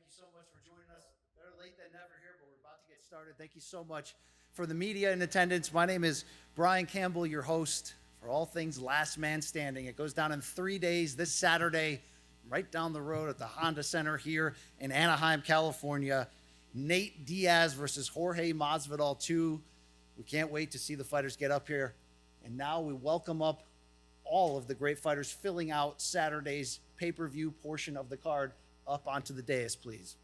you so much for joining us. Better late than never here, but we're about to get started. Thank you so much for the media in attendance. My name is Brian Campbell, your host for all things Last Man Standing. It goes down in 3 days this Saturday, right down the road at the Honda Center here in Anaheim, California. Nate Diaz versus Jorge Masvidal 2. We can't wait to see the fighters get up here. And now we welcome up all of the great fighters filling out Saturday's pay-per-view portion of the card up onto the dais, please.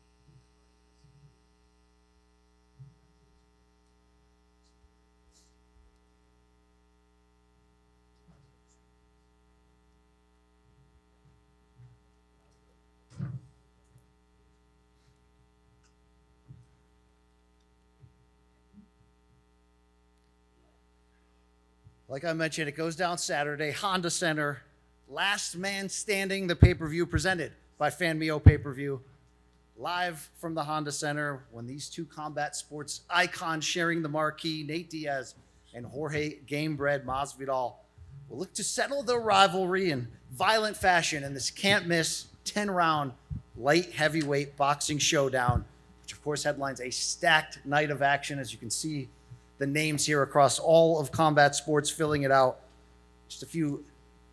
Like I mentioned, it goes down Saturday, Honda Center. Last Man Standing, the pay-per-view presented by FanMio Pay-Per-View. Live from the Honda Center when these two combat sports icons sharing the marquee, Nate Diaz and Jorge Gamebred Masvidal, will look to settle their rivalry in violent fashion in this can't-miss 10-round light heavyweight boxing showdown, which of course headlines a stacked night of action. As you can see, the names here across all of combat sports filling it out. Just a few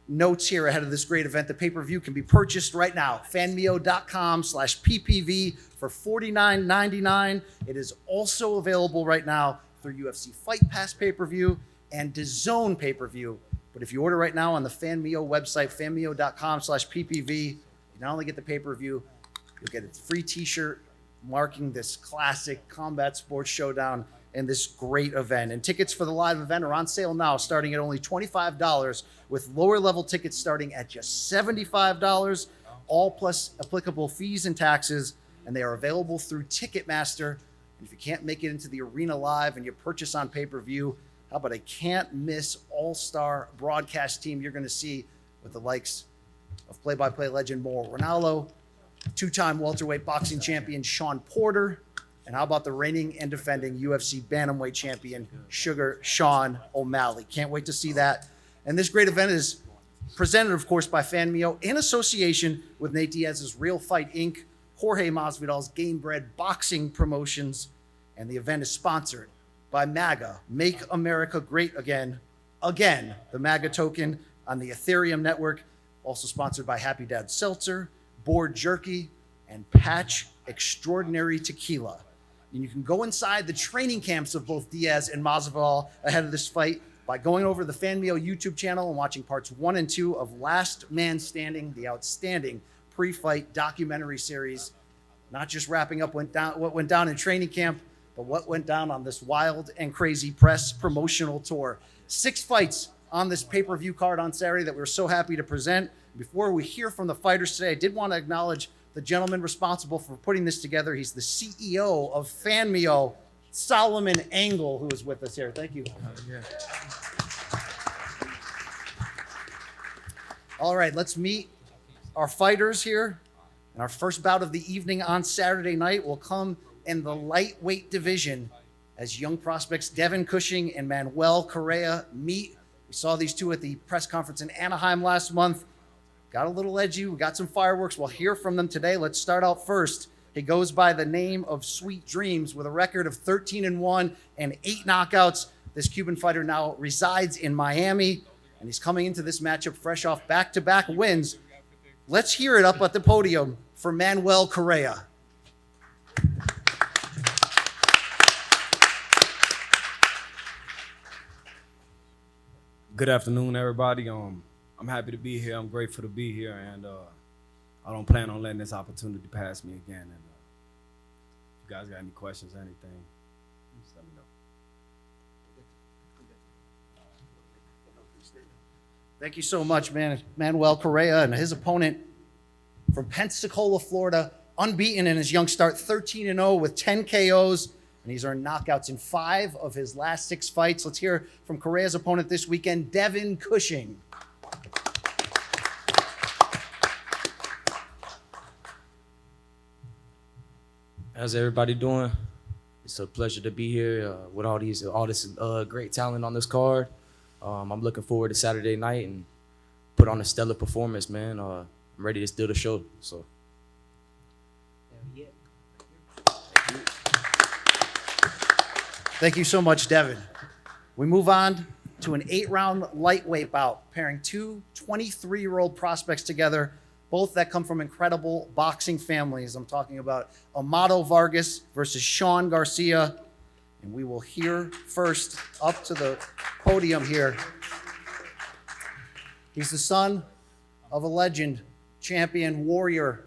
notes here ahead of this great event. The pay-per-view can be purchased right now, fanmio.com/PPV for $49.99. It is also available right now through UFC Fight Pass pay-per-view and DAZN pay-per-view. But if you order right now on the FanMio website, fanmio.com/PPV, you not only get the pay-per-view, you'll get a free t-shirt marking this classic combat sports showdown and this great event. And tickets for the live event are on sale now, starting at only $25, with lower level tickets starting at just $75, all plus applicable fees and taxes. And they are available through Ticketmaster. And if you can't make it into the arena live and you purchase on pay-per-view, how about a can't miss all-star broadcast team you're going to see with the likes of play-by-play legend Mauro Ranallo, two-time welterweight boxing champion Sean Porter, and how about the reigning and defending UFC bantamweight champion, Sugar Sean O'Malley. Can't wait to see that. And this great event is presented, of course, by FanMio in association with Nate Diaz's Real Fight Inc., Jorge Masvidal's Gamebred Boxing Promotions, and the event is sponsored by MAGA, Make America Great Again, the MAGA token on the Ethereum network, also sponsored by Happy Dad Seltzer, Board Jerky, and Patch Extraordinary Tequila. And you can go inside the training camps of both Diaz and Masvidal ahead of this fight by going over to the FanMio YouTube channel and watching parts 1 and 2 of Last Man Standing, the outstanding pre-fight documentary series. Not just wrapping up what went down in training camp, but what went down on this wild and crazy press promotional tour. 6 fights on this pay-per-view card on Saturday that we're so happy to present. Before we hear from the fighters today, I did want to acknowledge the gentleman responsible for putting this together. He's the CEO of FanMio, Solomon Angle, who is with us here. Thank you. Yeah. All right, let's meet our fighters here. And our first bout of the evening on Saturday night will come in the lightweight division as young prospects Devin Cushing and Manuel Correa meet. We saw these two at the press conference in Anaheim last month. Got a little edgy. We got some fireworks. We'll hear from them today. Let's start out first. He goes by the name of Sweet Dreams with a record of 13-1 and 8 knockouts. This Cuban fighter now resides in Miami, and he's coming into this matchup fresh off back-to-back wins. Let's hear it up at the podium for Manuel Correa. Good afternoon, everybody. I'm happy to be here. I'm grateful to be here, and I don't plan on letting this opportunity pass me again. And if you guys got any questions or anything, just let me know. Thank you so much, Manuel Correa, and his opponent from Pensacola, Florida, unbeaten in his young start, 13-0 with 10 KOs, and he's earned knockouts in 5 of his last 6 fights. Let's hear from Correa's opponent this weekend, Devin Cushing. How's everybody doing? It's a pleasure to be here with all this great talent on this card. I'm looking forward to Saturday night and put on a stellar performance, man. I'm ready to steal the show. So. Thank you so much, Devin. We move on to an 8-round lightweight bout, pairing two 23-year-old prospects together, both that come from incredible boxing families. I'm talking about Amado Vargas versus Sean Garcia. And we will hear first up to the podium here. He's the son of a legend, champion, warrior,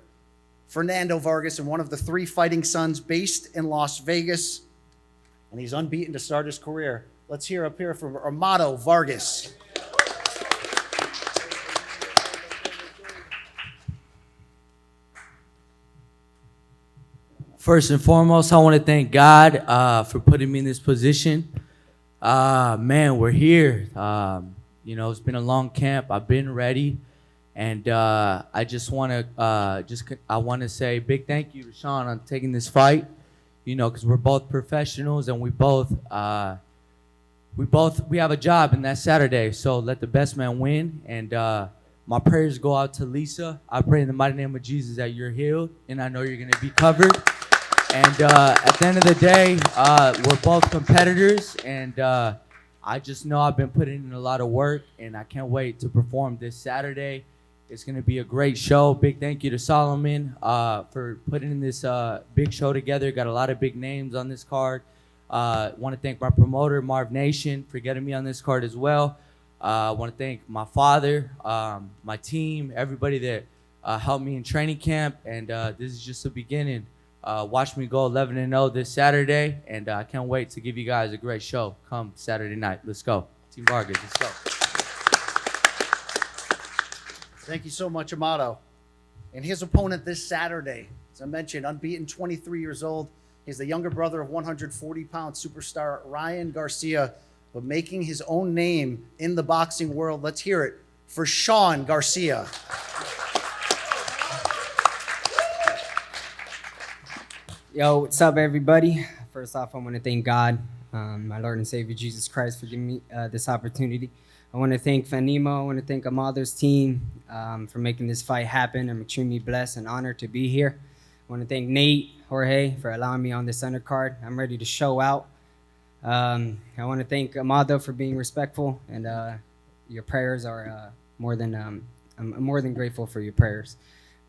Fernando Vargas, and one of the 3 fighting sons based in Las Vegas. And he's unbeaten to start his career. Let's hear up here from Amado Vargas. First and foremost, I want to thank God for putting me in this position. Man, we're here. It's been a long camp. I've been ready, and I just want to say a big thank you to Sean on taking this fight. Because we're both professionals, and we have a job, and that's Saturday. So let the best man win. And my prayers go out to Lisa. I pray in the mighty name of Jesus that you're healed, and I know you're going to be covered. And at the end of the day, we're both competitors, and I just know I've been putting in a lot of work, and I can't wait to perform this Saturday. It's going to be a great show. Big thank you to Solomon for putting this big show together. Got a lot of big names on this card. Want to thank my promoter, Marv Nation, for getting me on this card as well. I want to thank my father, my team, everybody that helped me in training camp, and this is just the beginning. Watch me go 11-0 this Saturday, and I can't wait to give you guys a great show come Saturday night. Let's go. Team Vargas, let's go. Thank you so much, Amado. And his opponent this Saturday, as I mentioned, unbeaten, 23 years old. He's the younger brother of 140-pound superstar Ryan Garcia, but making his own name in the boxing world. Let's hear it for Sean Garcia. Yo, what's up, everybody? First off, I want to thank God, my Lord and Savior Jesus Christ, for giving me this opportunity. I want to thank Fanimo. I want to thank Amado's team for making this fight happen. I'm extremely blessed and honored to be here. I want to thank Nate, Jorge, for allowing me on this undercard. I'm ready to show out. I want to thank Amado for being respectful, and your prayers are I'm more than grateful for your prayers.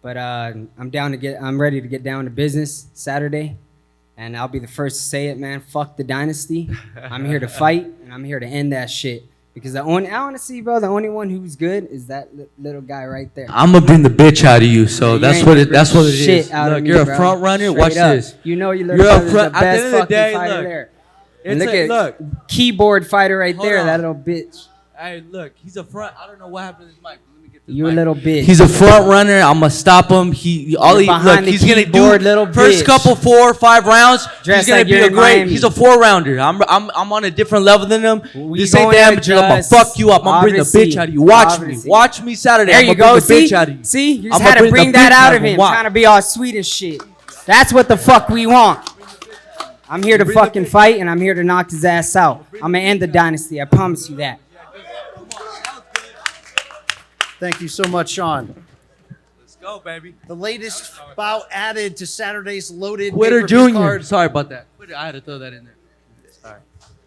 But I'm ready to get down to business Saturday, and I'll be the first to say it, man. Fuck the dynasty. I'm here to fight, and I'm here to end that shit. Because I want to see, bro, the only one who's good is that little guy right there. I'm gonna bring the bitch out of you, so that's what it Shit is. out Look, of me, you're a bro. front runner. Straight Watch up. this. You know your You're little a brother's front. the At the best end of the fucking day, fighter look, there. And it's look at keyboard fighter right Hold there, on. that little bitch. Hey, look, he's a front. I don't know what happened to this mic. Let me get this You a mic. little bitch. He's a front runner. I'm gonna stop him. He's behind the he's gonna keyboard, do little first bitch. couple 4 or 5 rounds. Dressed He's gonna like be you're a in great. Miami. He's a 4-rounder. I'm on a different level than him. We This ain't going the to amateur. I'm gonna just- fuck you up. I'm gonna bring the obviously, bitch out of you. Watch obviously. me. Watch me Saturday. There I'm you gonna go. bring the See? bitch out of you. See? You I'm just had gonna to bring bring the that bitch out out of of him, watch. trying to be all sweet and shit. That's what the fuck we want. I'm here to Bring the fucking bitch. fight, and I'm here to knock his ass out. I'm gonna end the dynasty. I promise you that. Thank you so much, Sean. Let's go, baby. The latest bout added to Saturday's loaded Twitter pay-per-view Junior. card. Sorry about that. I had to throw that in there. Sorry.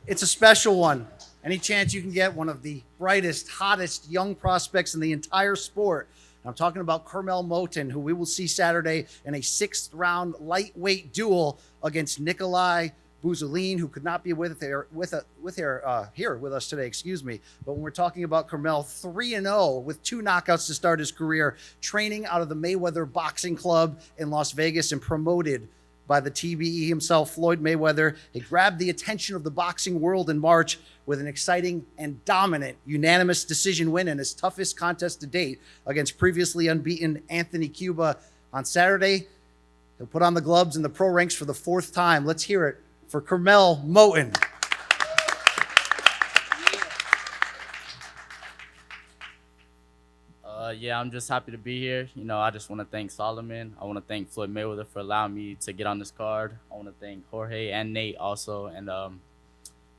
It's a special one. Any chance you can get one of the brightest, hottest young prospects in the entire sport. I'm talking about Carmel Moten, who we will see Saturday in a 6th-round lightweight duel against Nikolai Buzolin, who could not be here with us today, excuse me. But when we're talking about Carmel, 3-0 with 2 knockouts to start his career, training out of the Mayweather Boxing Club in Las Vegas and promoted by the TBE himself, Floyd Mayweather. He grabbed the attention of the boxing world in March with an exciting and dominant unanimous decision win in his toughest contest to date against previously unbeaten Anthony Cuba. On Saturday, he'll put on the gloves in the pro ranks for the 4th time. Let's hear it for Carmel Moten. Yeah, I'm just happy to be here. I just want to thank Solomon. I want to thank Floyd Mayweather for allowing me to get on this card. I want to thank Jorge and Nate also. And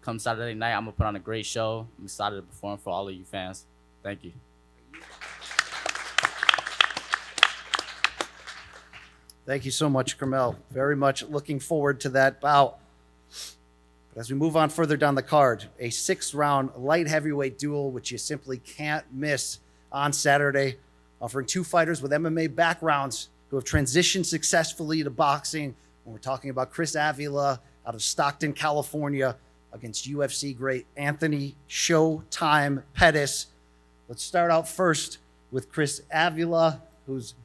come Saturday night, I'm going to put on a great show. I'm excited to perform for all of you fans. Thank you. Thank you so much, Carmel. Very much looking forward to that bout. But as we move on further down the card, a 6th-round light heavyweight duel, which you simply can't miss on Saturday, offering 2 fighters with MMA backgrounds who have transitioned successfully to boxing. And we're talking about Chris Avila out of Stockton, California, against UFC great Anthony Showtime Pettis. Let's start out first with Chris Avila, who's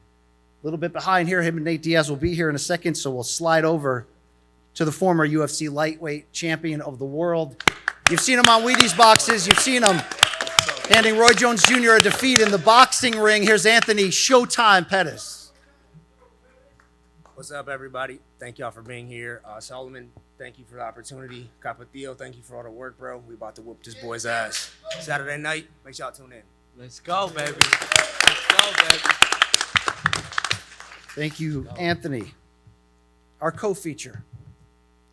a little bit behind here. Him and Nate Diaz will be here in a second, so we'll slide over to the former UFC lightweight champion of the world. You've seen him on Wheaties boxes. You've seen him handing Roy Jones Jr. a defeat in the boxing ring. Here's Anthony Showtime Pettis. What's up, everybody? Thank y'all for being here. Solomon, thank you for the opportunity. Capatillo, thank you for all the work, bro. We about to whoop this boy's ass. Saturday night, make sure y'all tune in. Let's go, baby. Let's go, baby. Thank you, Anthony. Our co-feature,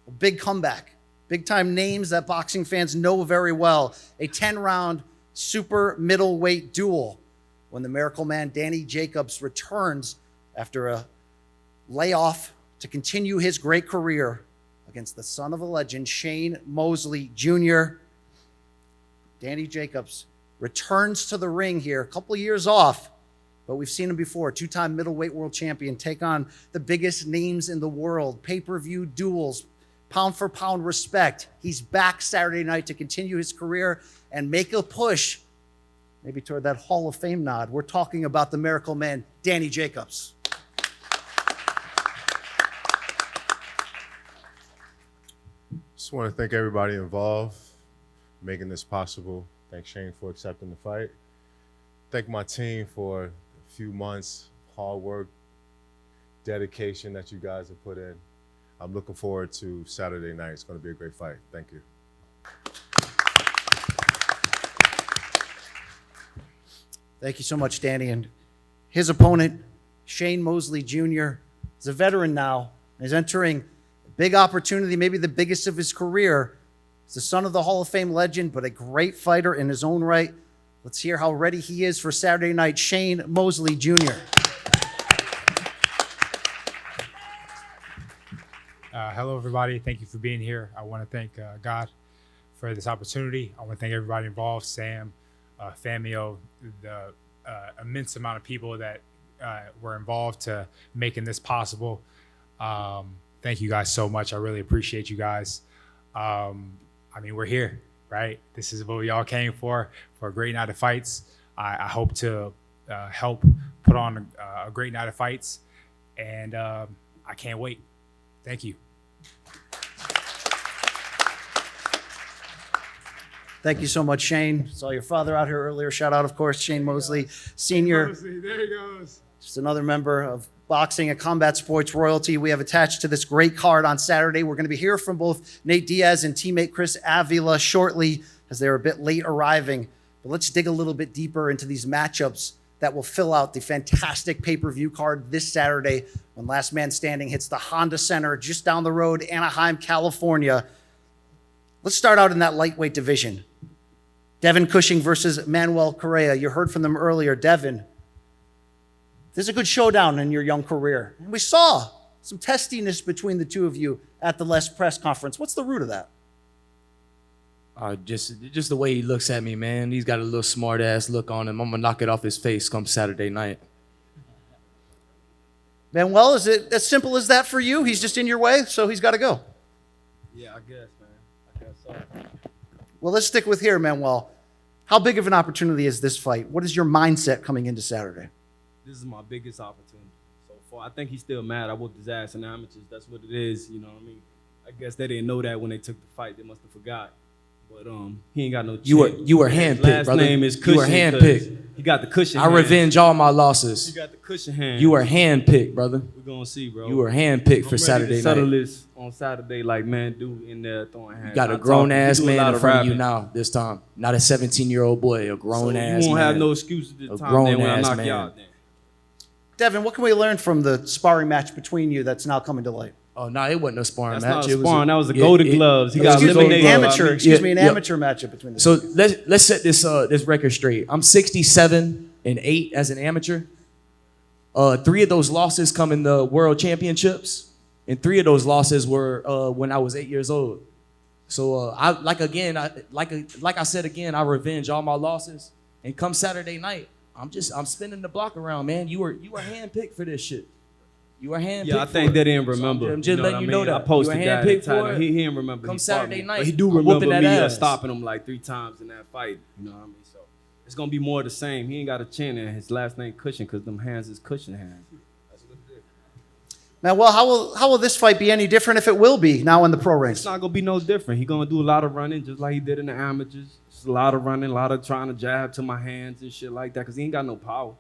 a big comeback, big-time names that boxing fans know very well. A 10-round super middleweight duel when the Miracle Man Danny Jacobs returns after a layoff to continue his great career against the son of a legend, Shane Mosley Jr. Danny Jacobs returns to the ring here, a couple of years off, but we've seen him before. 2-time middleweight world champion, take on the biggest names in the world, pay-per-view duels, pound-for-pound respect. He's back Saturday night to continue his career and make a push, maybe toward that Hall of Fame nod. We're talking about the Miracle Man, Danny Jacobs. Just want to thank everybody involved, making this possible. Thank Shane for accepting the fight. Thank my team for a few months, hard work, dedication that you guys have put in. I'm looking forward to Saturday night. It's going to be a great fight. Thank you. Thank you so much, Danny. And his opponent, Shane Mosley Jr., is a veteran now. He's entering big opportunity, maybe the biggest of his career. He's the son of the Hall of Fame legend, but a great fighter in his own right. Let's hear how ready he is for Saturday night. Shane Mosley Jr. Hello, everybody. Thank you for being here. I want to thank God for this opportunity. I want to thank everybody involved, Sam, Famio, the immense amount of people that were involved to making this possible. Thank you guys so much. I really appreciate you guys. I mean, we're here, right? This is what we all came for a great night of fights. I hope to help put on a great night of fights, and I can't wait. Thank you. Thank you so much, Shane. Saw your father out here earlier. Shout out, of course, Shane Mosley Sr. There he goes. Just another member of boxing and combat sports royalty we have attached to this great card on Saturday. We're going to be here from both Nate Diaz and teammate Chris Avila shortly as they're a bit late arriving. But let's dig a little bit deeper into these matchups that will fill out the fantastic pay-per-view card this Saturday when Last Man Standing hits the Honda Center just down the road, Anaheim, California. Let's start out in that lightweight division. Devin Cushing versus Manuel Correa. You heard from them earlier. Devin, there's a good showdown in your young career. And we saw some testiness between the two of you at the last press conference. What's the root of that? Just the way he looks at me, man. He's got a little smart ass look on him. I'm gonna knock it off his face come Saturday night. Manuel, is it as simple as that for you? He's just in your way, so he's got to go. Yeah, I guess, man. I guess so. Well, let's stick with here, Manuel. How big of an opportunity is this fight? What is your mindset coming into Saturday? This is my biggest opportunity so far. I think he's still mad. I whooped his ass in the amateurs. That's what it is. You know what I mean? I guess they didn't know that when they took the fight. They must have forgot. But he ain't got no chance. You were handpicked, Last brother. name is Cushion. You were handpicked. He got the cushion I hand. revenge all my losses. He got the cushion hand. You were handpicked, brother. We're going to see, bro. You were handpicked for I'm ready Saturday to settle night. this on Saturday like man do in there throwing hands. You got a I grown-ass talk- you do a man lot in front of you rapping. now this time. Not a 17-year-old boy, a grown-ass man. You won't have no excuses this A time then when I grown-ass knock man. you out then. Devin, what can we learn from the sparring match between you that's now coming to light? Oh, no, it wasn't no sparring That's match. not It was sparring. That was the yeah, golden it- gloves. He it got was Excuse me, eliminated. amateur. I mean, Excuse me, an yeah. amateur matchup between the So two. let's set this record straight. I'm 67-8 as an amateur. 3 of those losses come in the World Championships, and 3 of those losses were when I was 8 years old. So like I said again, I revenge all my losses. And come Saturday night, I'm spinning the block around, man. You were handpicked for this shit. You were handpicked. Yeah, I think they didn't remember. So I'm just letting you know that I posted you were that. handpicked for it. He didn't remember. Come he fought Saturday me. night, But he do I'm remember whooping me that ass. stopping him like 3 times in that fight. You know what I mean? So it's gonna be more of the same. He ain't got a chin, and his last name Cushion because them hands is cushion hands. Now, well, how will this fight be any different if it will be now in the pro ranks? It's not gonna be no different. He gonna do a lot of running just like he did in the amateurs. Just a lot of running, a lot of trying to jab to my hands and shit like that because he ain't got no power.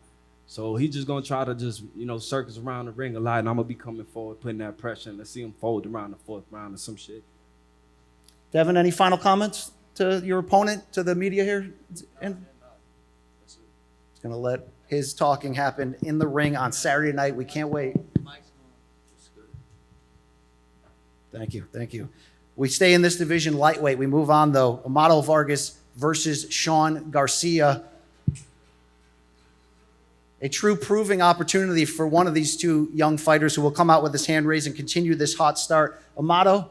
So he's just gonna try to just, circus around the ring a lot, and I'm gonna be coming forward, putting that pressure, and let's see him fold around the 4th round or some shit. Devin, any final comments to your opponent, to the media here? And he's gonna let his talking happen in the ring on Saturday night. We can't wait. Thank you. We stay in this division lightweight. We move on, though. Amado Vargas versus Sean Garcia. A true proving opportunity for one of these two young fighters who will come out with his hand raised and continue this hot start. Amado,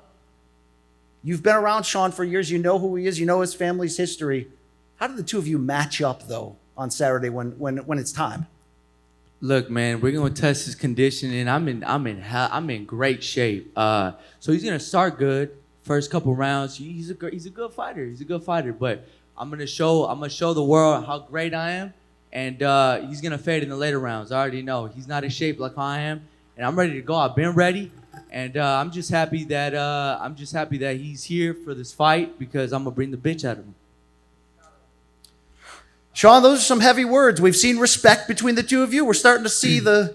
you've been around Sean for years. You know who he is. You know his family's history. How do the two of you match up, though, on Saturday when it's time? Look, man, we're gonna test his condition, and I'm in great shape. So he's gonna start good. First couple rounds, he's a good fighter. He's a good fighter, but I'm gonna show the world how great I am, and he's gonna fade in the later rounds. I already know he's not in shape like I am, and I'm ready to go. I've been ready, and I'm just happy that he's here for this fight because I'm gonna bring the bitch out of him. Sean, those are some heavy words. We've seen respect between the two of you. We're starting to see the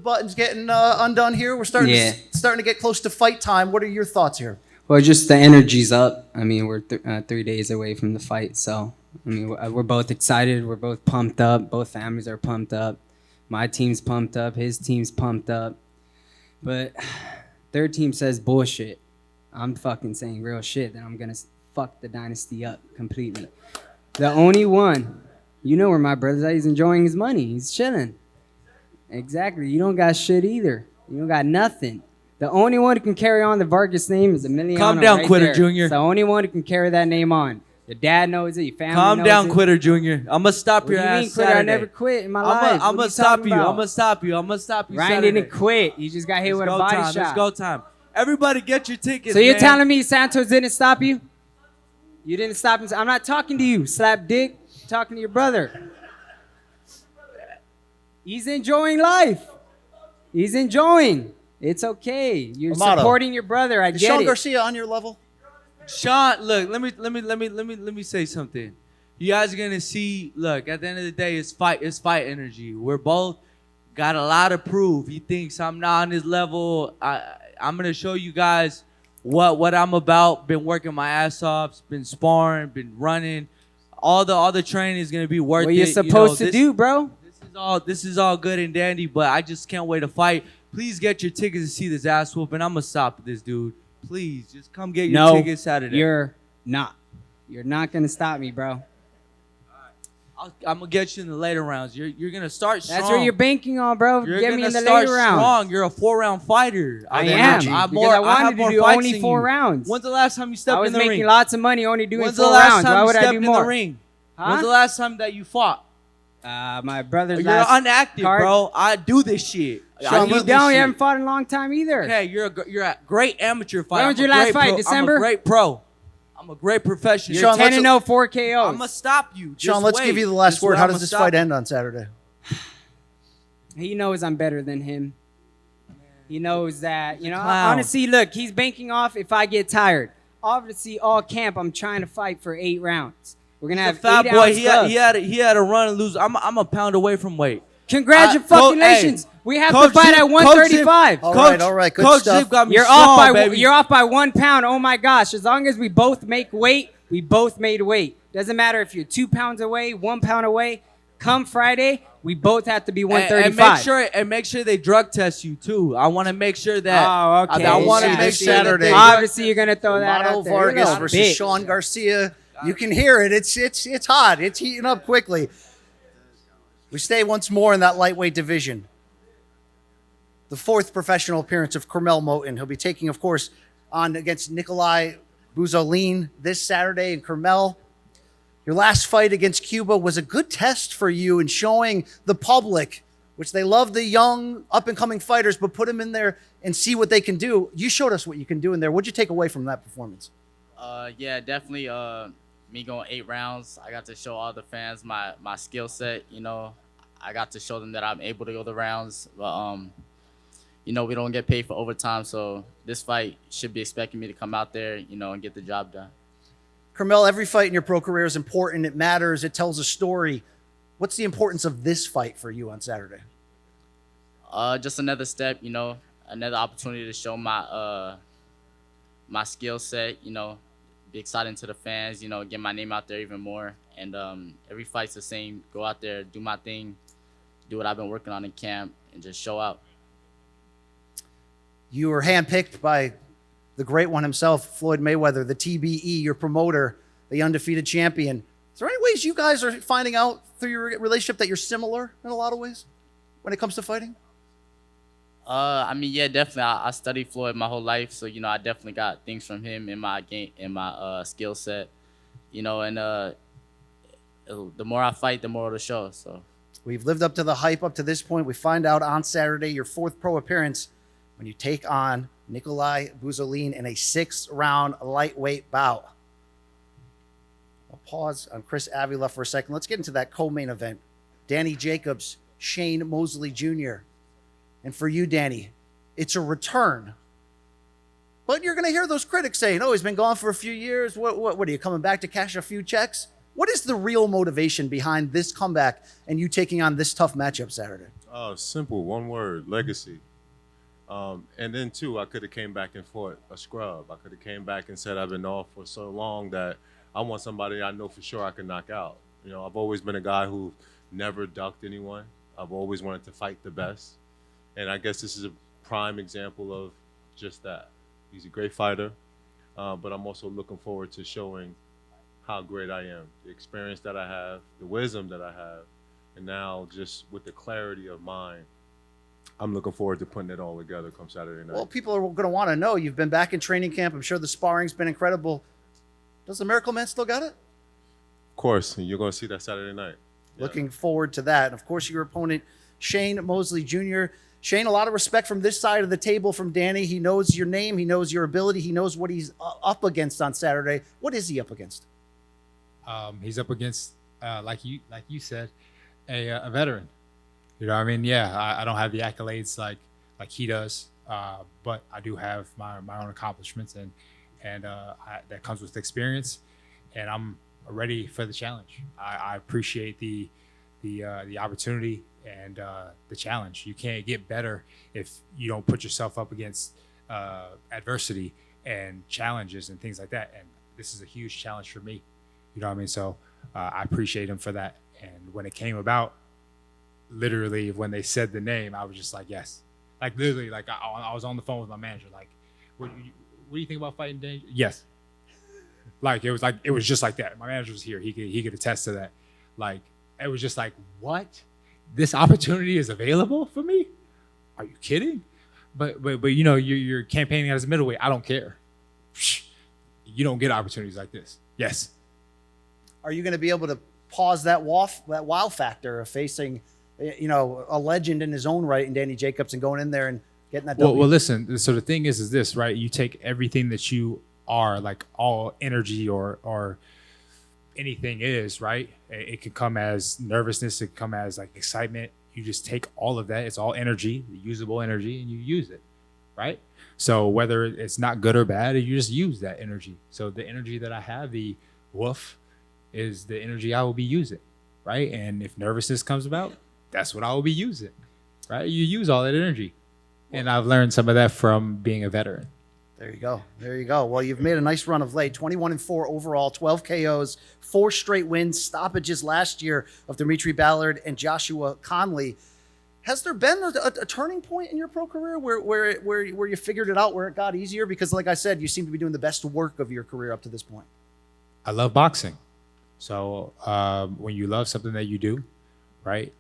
buttons getting undone here. We're starting to get close to fight time. What are your thoughts here? Well, just the energy's up. I mean, we're 3 days away from the fight, so I mean, we're both excited. We're both pumped up. Both families are pumped up. My team's pumped up. His team's pumped up. But their team says bullshit. I'm fucking saying real shit. That I'm gonna fuck the dynasty up completely. The only one, where my brother's at. He's enjoying his money. He's chilling. Exactly. You don't got shit either. You don't got nothing. The only one who can carry on the Vargas name is Emiliano. Calm down, right Quitter there. Jr. It's the only one who can carry that name on. Your dad knows it. Your family knows it. Calm down, Quitter Jr. I'm gonna stop your What do you ass mean, Quitter? Saturday. I never quit in my life. I'm gonna stop you. I'm gonna stop you. Ryan Ryan didn't quit. You just got hit with a body shot. Let's go time. Everybody get your tickets. So you're man. telling me Santos didn't stop you? You didn't stop him. I'm not talking to you, slap dick. I'm talking to your brother. He's enjoying life. He's enjoying. It's okay. You're Amado, supporting your brother. I is get Sean it. Garcia on your level? Sean, look, let me say something. You guys are gonna see. Look, at the end of the day, it's fight energy. We're both got a lot to prove. He thinks I'm not on his level. I'm gonna show you guys what I'm about. Been working my ass off. Been sparring. Been running. All the training is gonna be worth it. What you're supposed to do, bro? This is all good and dandy, but I just can't wait to fight. Please get your tickets to see this ass whooping. I'm gonna stop this dude. Please, just come get your tickets Saturday. You're not. You're not gonna stop me, bro. I'm gonna get you in the later rounds. You're gonna start strong. That's what you're banking on, bro. You're Get gonna me in the start later rounds. strong. You're a 4-round fighter. I am. energy. Because I I wanted have to more do fights only than 4 you. rounds. When's the last time you I stepped was in the making ring? lots of money only doing When's 4 the last rounds. time Why you would I stepped do in more? the ring? Huh? When's the last time that you fought? My brother's You're last unactive, card. bro. I do this shit. Sean, you don't. You haven't fought in a long time either. Okay, you're a great amateur fighter. When was your last fight? I'm December? a great pro. I'm a great professional. You're Sean, 10-0, 4 KOs. I'm gonna stop you. Sean, Just let's wait. give you the last This is word. where How I'ma does this stop fight you. end on Saturday? He knows I'm better than him. He knows that. Clown. Honestly, look, he's banking off if I get tired. Obviously, all camp, I'm trying to fight for 8 rounds. We're going to have The fat 8 boy, ounce he gloves. had a run and lose. I'm a pound away from weight. Congratulations. We have to Coach fight Zip- at 135. All right, good Coach stuff. Zip got me You're strong, off by baby. you're off by 1 pound. Oh my gosh! As long as we both make weight, we both made weight. Doesn't matter if you're 2 pounds away, 1 pound away. Come Friday, we both have to be 135. And make sure they drug test you too. I want to make sure that. Oh, okay. I want to Yeah. make This sure that Saturday. they Obviously, you're gonna throw that Amado out there. You're a Vargas little versus bitch. Sean Garcia. You can hear it. It's hot. It's heating up quickly. We stay once more in that lightweight division. The 4th professional appearance of Carmel Moten. He'll be taking, of course, on against Nikolai Buzolin this Saturday in Carmel. Your last fight against Cuba was a good test for you in showing the public, which they love the young up-and-coming fighters, but put them in there and see what they can do. You showed us what you can do in there. What'd you take away from that performance? Yeah, definitely. Me going 8 rounds, I got to show all the fans my skill set. You know, I got to show them that I'm able to go the rounds. But you know, we don't get paid for overtime, so this fight should be expecting me to come out there, you know, and get the job done. Carmel, every fight in your pro career is important. It matters. It tells a story. What's the importance of this fight for you on Saturday? Just another step, you know, another opportunity to show my my skill set, you know, be exciting to the fans, you know, get my name out there even more. And every fight's the same. Go out there, do my thing, do what I've been working on in camp, and just show out. You were handpicked by the great one himself, Floyd Mayweather, the TBE, your promoter, the undefeated champion. Is there any ways you guys are finding out through your relationship that you're similar in a lot of ways when it comes to fighting? I mean, yeah, definitely. I studied Floyd my whole life, so you know, I definitely got things from him in my game, in my skill set, you know. And the more I fight, the more it'll show. So we've lived up to the hype up to this point. We find out on Saturday, your 4th pro appearance, when you take on Nikolai Buzolin in a 6-round lightweight bout. I'll pause on Chris Avila for a second. Let's get into that co-main event. Danny Jacobs, Shane Mosley Jr. And for you, Danny, it's a return. But you're going to hear those critics saying, oh, he's been gone for a few years. What are you, coming back to cash a few checks? What is the real motivation behind this comeback and you taking on this tough matchup Saturday? Oh, simple, one word, legacy. And then too, I could have came back and fought a scrub. I could have came back and said I've been off for so long that I want somebody I know for sure I can knock out. You know, I've always been a guy who never ducked anyone. I've always wanted to fight the best. And I guess this is a prime example of just that. He's a great fighter, but I'm also looking forward to showing how great I am, the experience that I have, the wisdom that I have, and now just with the clarity of mind, I'm looking forward to putting it all together come Saturday night. Well, people are going to want to know. You've been back in training camp. I'm sure the sparring's been incredible. Does the Miracle Man still got it? Of course, you're going to see that Saturday night. Yeah. Looking forward to that. And of course, your opponent, Shane Mosley Jr. Shane, a lot of respect from this side of the table from Danny. He knows your name. He knows your ability. He knows what he's up against on Saturday. What is he up against? He's up against, like you said, a veteran. You know what I mean? Yeah, I don't have the accolades like he does, but I do have my own accomplishments, and that comes with experience, and I'm ready for the challenge. I appreciate the opportunity and the challenge. You can't get better if you don't put yourself up against adversity and challenges and things like that. And this is a huge challenge for me. You know what I mean? So I appreciate him for that. And when it came about, literally when they said the name, I was just like, yes. Like literally, like I was on the phone with my manager, like, what do you think about fighting Danger? Yes. Like it was just like that. My manager was here. He could attest to that. Like it was just like, what? This opportunity is available for me? Are you kidding? But you know, you're campaigning as a middleweight. I don't care. You don't get opportunities like this. Yes. Are you going to be able to pause that wow factor of facing, you know, a legend in his own right in Danny Jacobs and going in there and getting that W? Well, listen. So the thing is this, right? You take everything that you are, like all energy or anything is, right? It can come as nervousness. It can come as like excitement. You just take all of that. It's all energy, usable energy, and you use it, right? So whether it's not good or bad, you just use that energy. So the energy that I have, the woof, is the energy I will be using, right? And if nervousness comes about, that's what I will be using, right? You use all that energy. And I've learned some of that from being a veteran. There you go. There you go. Well, you've made a nice run of late. 21-4 overall, 12 KOs, 4 straight wins, stoppages last year of Dimitri Ballard and Joshua Conley. Has there been a turning point in your pro career where you figured it out, where it got easier? Because like I said, you seem to be doing the best work of your career up to this point. I love boxing. So when you love something that you do, right,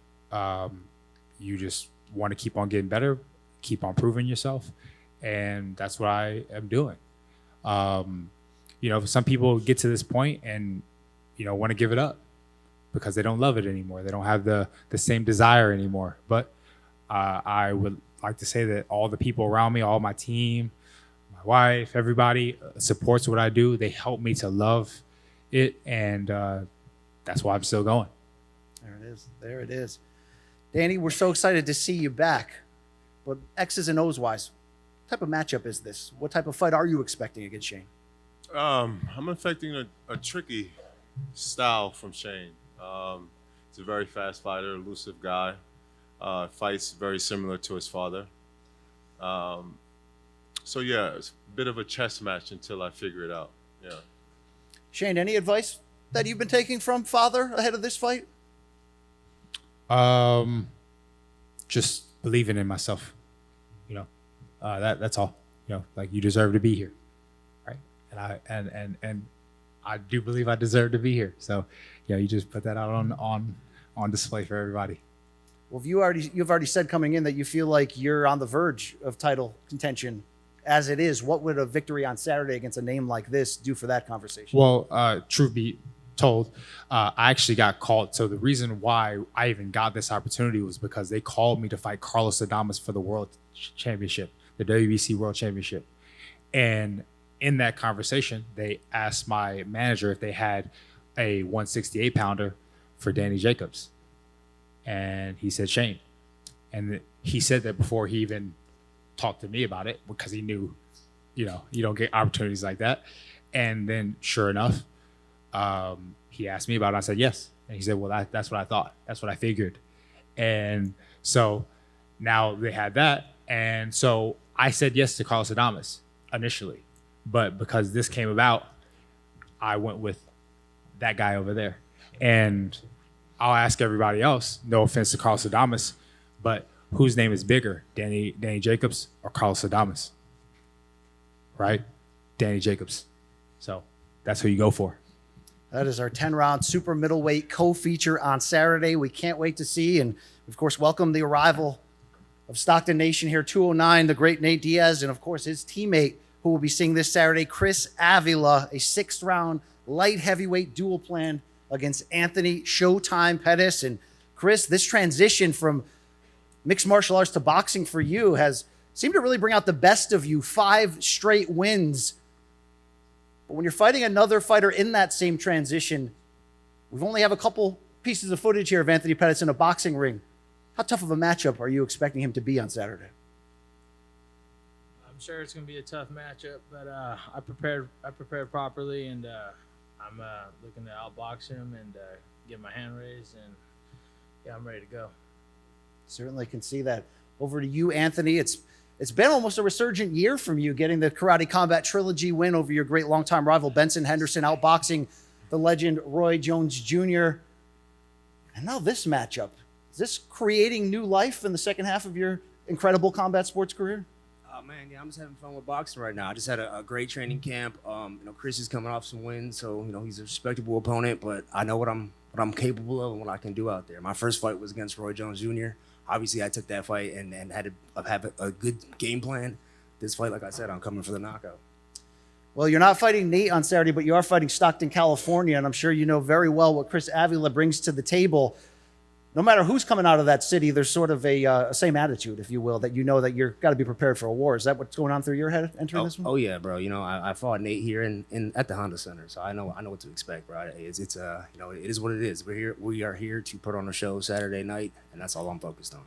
you just want to keep on getting better, keep on proving yourself. And that's what I am doing. Some people get to this point and, want to give it up because they don't love it anymore. They don't have the same desire anymore. But I would like to say that all the people around me, all my team, my wife, everybody supports what I do. They help me to love it, and that's why I'm still going. There it is. There it is. Danny, we're so excited to see you back. But X's and O's wise, what type of matchup is this? What type of fight are you expecting against Shane? I'm expecting a tricky style from Shane. He's a very fast fighter, elusive guy. Fights very similar to his father. So yeah, it's a bit of a chess match until I figure it out. Yeah. Shane, any advice that you've been taking from father ahead of this fight? Just believing in myself. That's all. Like you deserve to be here, right? And I do believe I deserve to be here. So, you just put that out on display for everybody. Well, you've already said coming in that you feel like you're on the verge of title contention. As it is, what would a victory on Saturday against a name like this do for that conversation? Well, truth be told, I actually got called. So the reason why I even got this opportunity was because they called me to fight Carlos Adames for the World Championship, the WBC World Championship. And in that conversation, they asked my manager if they had a 168 pounder for Danny Jacobs. And he said Shane. And he said that before he even talked to me about it, because he knew, you don't get opportunities like that. And then sure enough, he asked me about it. I said yes. And he said, well, that's what I thought. That's what I figured. And so now they had that. And so I said yes to Carlos Adames initially. But because this came about, I went with that guy over there. And I'll ask everybody else, no offense to Carlos Adames, but whose name is bigger, Danny Jacobs or Carlos Adames? Right? Danny Jacobs. So that's who you go for. That is our 10-round super middleweight co-feature on Saturday. We can't wait to see, and of course, welcome the arrival of Stockton Nation here, 209, the great Nate Diaz, and of course, his teammate who will be seeing this Saturday, Chris Avila, a 6th-round light heavyweight duel plan against Anthony Showtime Pettis. And Chris, this transition from mixed martial arts to boxing for you has seemed to really bring out the best of you. 5 straight wins. But when you're fighting another fighter in that same transition, we've only have a couple pieces of footage here of Anthony Pettis in a boxing ring. How tough of a matchup are you expecting him to be on Saturday? I'm sure it's going to be a tough matchup, but I prepared properly, and I'm looking to outbox him and get my hand raised, and yeah, I'm ready to go. Certainly can see that. Over to you, Anthony. It's been almost a resurgent year from you, getting the Karate Combat Trilogy win over your great longtime rival Benson Henderson, outboxing the legend Roy Jones Jr. And now this matchup. Is this creating new life in the second half of your incredible combat sports career? Oh man, yeah, I'm just having fun with boxing right now. I just had a great training camp. Chris is coming off some wins, so he's a respectable opponent, but I know what I'm capable of and what I can do out there. My first fight was against Roy Jones Jr. Obviously, I took that fight and had to have a good game plan. This fight, like I said, I'm coming for the knockout. Well, you're not fighting Nate on Saturday, but you are fighting Stockton, California, and I'm sure you know very well what Chris Avila brings to the table. No matter who's coming out of that city, there's sort of a same attitude, if you will, that that you're got to be prepared for a war. Is that what's going on through your head entering this one? Oh yeah, bro. I fought Nate here at the Honda Center, so I know what to expect, bro. It is what it is. We are here to put on a show Saturday night, and that's all I'm focused on.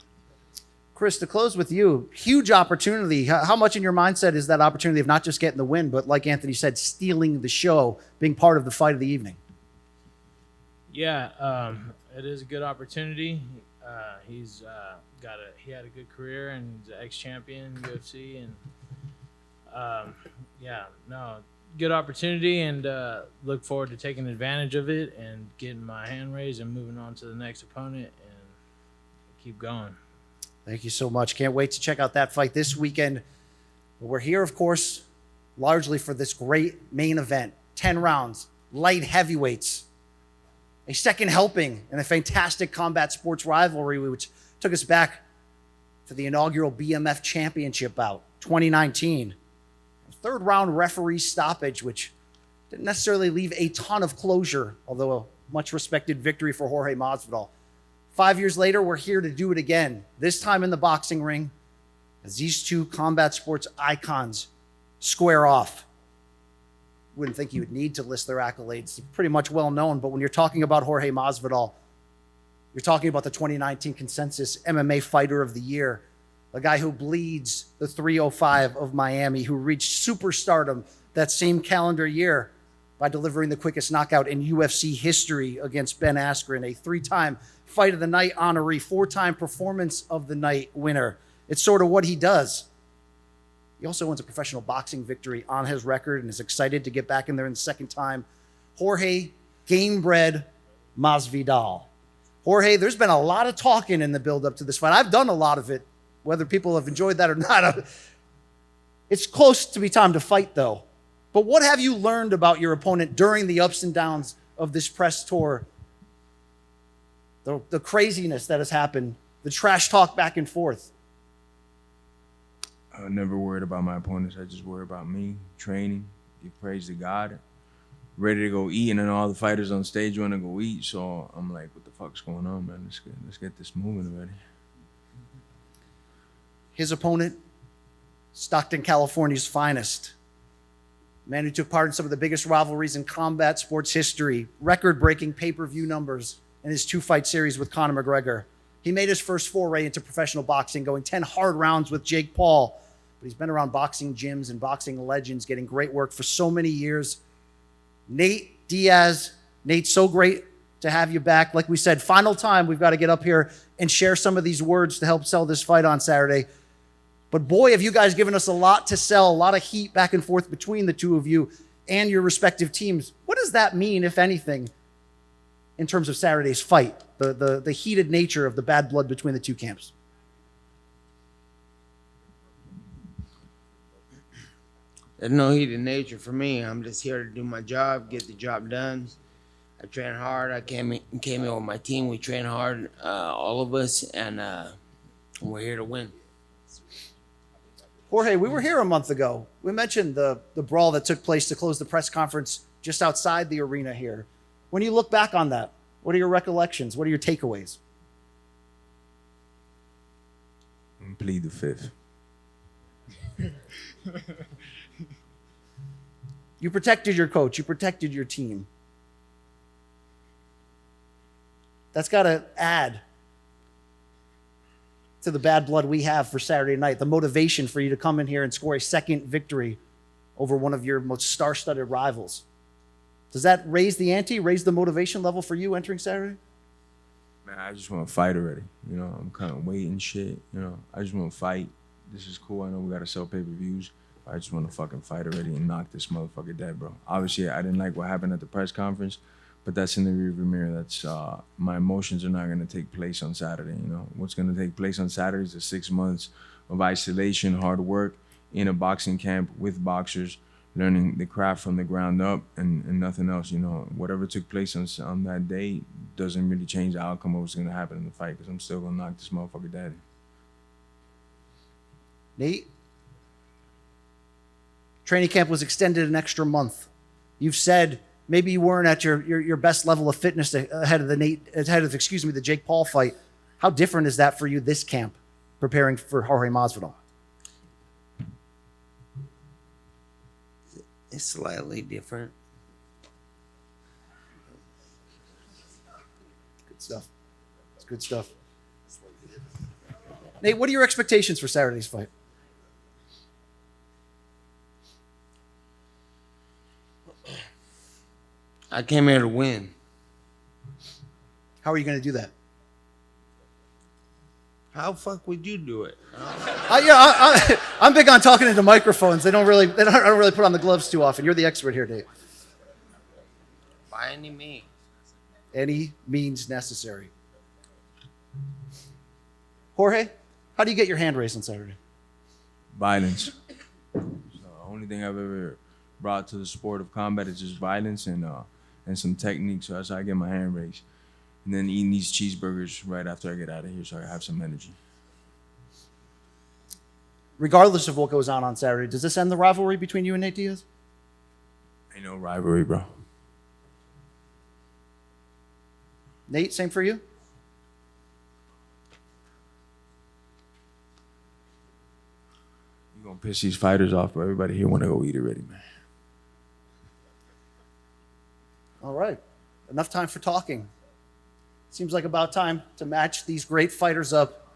Chris, to close with you, huge opportunity. How much in your mindset is that opportunity of not just getting the win, but like Anthony said, stealing the show, being part of the fight of the evening? Yeah, it is a good opportunity. He had a good career, and he's an ex-champion in UFC, and good opportunity, and look forward to taking advantage of it and getting my hand raised and moving on to the next opponent and keep going. Thank you so much. Can't wait to check out that fight this weekend. But we're here, of course, largely for this great main event, 10 rounds, light heavyweights. A second helping in a fantastic combat sports rivalry, which took us back to the inaugural BMF Championship bout, 2019. third round referee stoppage, which didn't necessarily leave a ton of closure, although a much respected victory for Jorge Masvidal. 5 years later, we're here to do it again, this time in the boxing ring, as these two combat sports icons square off. Wouldn't think you would need to list their accolades. They're pretty much well known, but when you're talking about Jorge Masvidal, you're talking about the 2019 Consensus MMA Fighter of the Year, a guy who bleeds the 305 of Miami, who reached superstardom that same calendar year by delivering the quickest knockout in UFC history against Ben Askren, a 3-time Fight of the Night honoree, 4-time Performance of the Night winner. It's sort of what he does. He also wins a professional boxing victory on his record and is excited to get back in there in the second time. Jorge Gamebred Masvidal. Jorge, there's been a lot of talking in the build-up to this fight. I've done a lot of it, whether people have enjoyed that or not. It's close to be time to fight, though. But what have you learned about your opponent during the ups and downs of this press tour? The craziness that has happened, the trash talk back and forth. I never worried about my opponents. I just worry about me, training, give praise to God, ready to go eat, and then all the fighters on stage want to go eat. So I'm like, what the fuck's going on, man? Let's get this moving already. His opponent, Stockton, California's finest. Man who took part in some of the biggest rivalries in combat sports history, record-breaking pay-per-view numbers in his 2-fight series with Conor McGregor. He made his first foray into professional boxing, going 10 hard rounds with Jake Paul. But he's been around boxing gyms and boxing legends, getting great work for so many years. Nate Diaz. Nate, so great to have you back. Like we said, final time, we've got to get up here and share some of these words to help sell this fight on Saturday. But boy, have you guys given us a lot to sell, a lot of heat back and forth between the two of you and your respective teams. What does that mean, if anything, in terms of Saturday's fight, the heated nature of the bad blood between the two camps? There's no heated nature for me. I'm just here to do my job, get the job done. I train hard. I came in with my team. We train hard, all of us, and we're here to win. Jorge, we were here a month ago. We mentioned the brawl that took place to close the press conference just outside the arena here. When you look back on that, what are your recollections? What are your takeaways? Plead the fifth. You protected your coach. You protected your team. That's got to add to the bad blood we have for Saturday night, the motivation for you to come in here and score a second victory over one of your most star-studded rivals. Does that raise the ante, raise the motivation level for you entering Saturday? Man, I just want to fight already. You know, I'm kind of waiting shit. You know, I just want to fight. This is cool. I know we got to sell pay-per-views. I just want to fucking fight already and knock this motherfucker dead, bro. Obviously, I didn't like what happened at the press conference, but that's in the rearview mirror. That's my emotions are not going to take place on Saturday. You know, what's going to take place on Saturday is the 6 months of isolation, hard work in a boxing camp with boxers, learning the craft from the ground up, and nothing else. You know, whatever took place on that day doesn't really change the outcome of what's going to happen in the fight, because I'm still going to knock this motherfucker dead. Nate? Training camp was extended an extra month. You've said maybe you weren't at your best level of fitness ahead of the Jake Paul fight. How different is that for you this camp, preparing for Jorge Masvidal? It's slightly different. Good stuff. It's good stuff. Nate, what are your expectations for Saturday's fight? I came here to win. How are you going to do that? How fuck would you do it? I'm big on talking into microphones. I don't really put on the gloves too often. You're the expert here, Nate. By any means. Any means necessary. Jorge, how do you get your hand raised on Saturday? Violence. So the only thing I've ever brought to the sport of combat is just violence and some technique. So that's how I get my hand raised. And then eating these cheeseburgers right after I get out of here so I have some energy. regardless of what goes on Saturday, does this end the rivalry between you and Nate Diaz? Ain't no rivalry, bro. Nate, same for you? You gonna piss these fighters off, but everybody here wanna go eat already, man. All right. Enough time for talking. Seems like about time to match these great fighters up.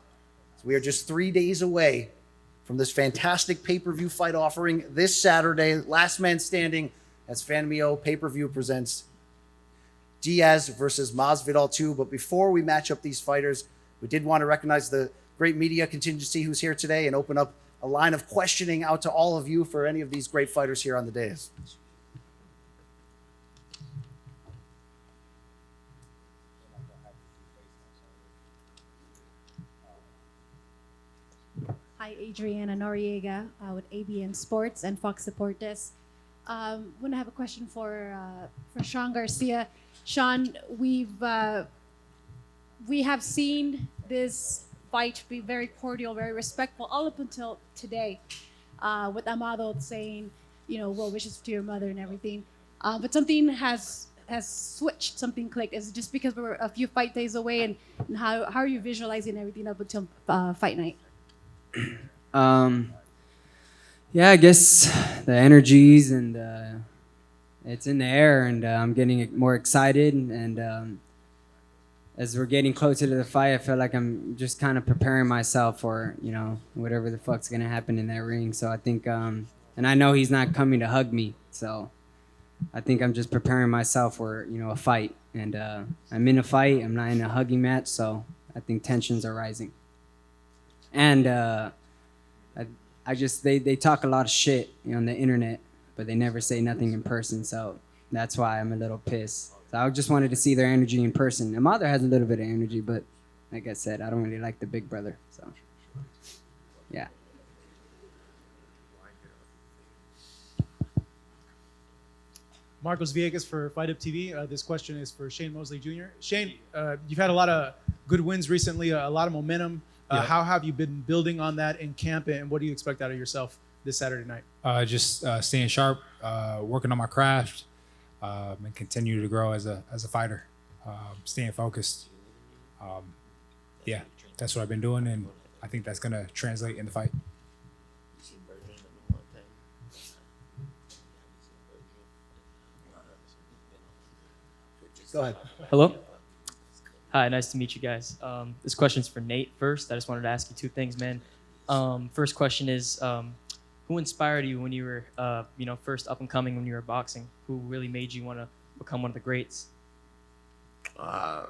So we are just 3 days away from this fantastic pay-per-view fight offering this Saturday. Last man standing as FanMio pay-per-view presents Diaz versus Masvidal 2. But before we match up these fighters, we did want to recognize the great media contingency who's here today and open up a line of questioning out to all of you for any of these great fighters here on the dais. Hi, Adriana Noriega with ABN Sports and Fox Deportes. Want to have a question for Sean Garcia. Sean, we have seen this fight be very cordial, very respectful, all up until today, with Amado saying, well wishes to your mother and everything. But something has switched, something clicked. Is it just because we're a few fight days away, and how are you visualizing everything up until fight night? Yeah, I guess the energies and it's in the air, and I'm getting more excited. And as we're getting closer to the fight, I feel like I'm just kind of preparing myself for whatever the fuck's gonna happen in that ring. So I think, and I know he's not coming to hug me, so I think I'm just preparing myself for a fight. And I'm in a fight. I'm not in a hugging match, so I think tensions are rising. And I just they talk a lot of shit on the internet, but they never say nothing in person. So that's why I'm a little pissed. So I just wanted to see their energy in person. My mother has a little bit of energy, but like I said, I don't really like the big brother. So yeah. Marcos Villegas for Fight Up TV. This question is for Shane Mosley Jr. Shane, you've had a lot of good wins recently, a lot of momentum. Yeah. How have you been building on that in camp, and what do you expect out of yourself this Saturday night? Just staying sharp, working on my craft, and continue to grow as a fighter. Staying focused. Yeah, that's what I've been doing, and I think that's gonna translate in the fight. Go ahead. Hello. Hi, nice to meet you guys. This question's for Nate first. I just wanted to ask you two things, man. First question is, who inspired you when you were, first up and coming when you were boxing? Who really made you want to become one of the greats?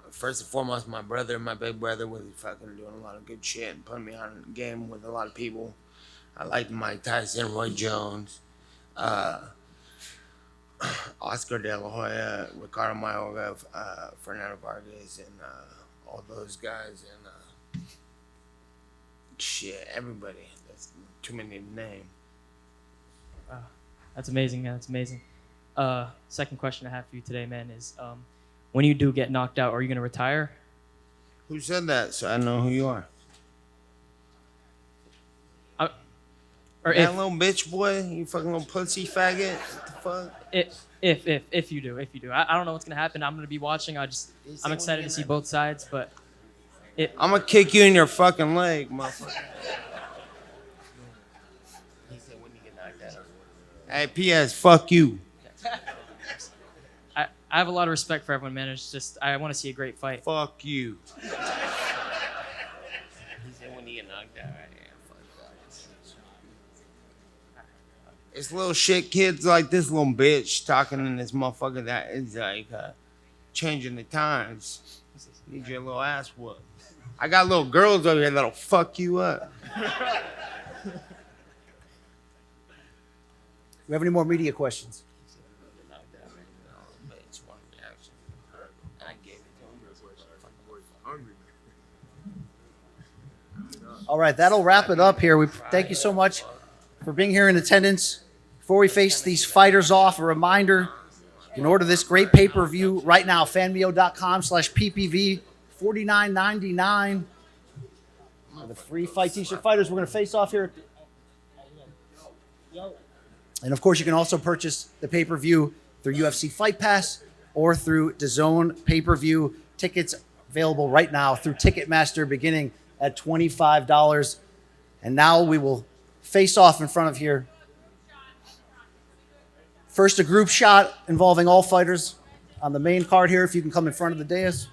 First and foremost, my brother, my big brother, was fucking doing a lot of good shit and putting me on game with a lot of people. I liked Mike Tyson, Roy Jones, Oscar De La Hoya, Ricardo Mayorga, Fernando Vargas, and all those guys, and shit, everybody. That's too many to name. Wow, that's amazing, man. That's amazing. Second question I have for you today, man, is when you do get knocked out, are you gonna retire? Who said that? So I know who you are. Or that little bitch boy, you fucking little pussy faggot. What the fuck? If you do. I don't know what's gonna happen. I'm gonna be watching. I'm excited to see both sides, but I'm gonna kick you in your fucking leg, motherfucker. He said when you get knocked out. Hey, P.S. Fuck you. I have a lot of respect for everyone, man. It's just I want to see a great fight. Fuck you. He said when you get knocked out, right? It's little shit kids like this little bitch talking in this motherfucker that is like changing the times. Need your little ass whooped. I got little girls over here that'll fuck you up. We have any more media questions? All right, that'll wrap it up here. We thank you so much for being here in attendance. Before we face these fighters off, a reminder, you can order this great pay-per-view right now, fanmio.com/PPV, $49.99. The free fight t-shirt fighters, we're going to face off here And of course, you can also purchase the pay-per-view through UFC Fight Pass or through DAZN pay-per-view. Tickets available right now through Ticketmaster, beginning at $25. And now we will face off in front of here. First, a group shot involving all fighters on the main card here. If you can come in front of the dais.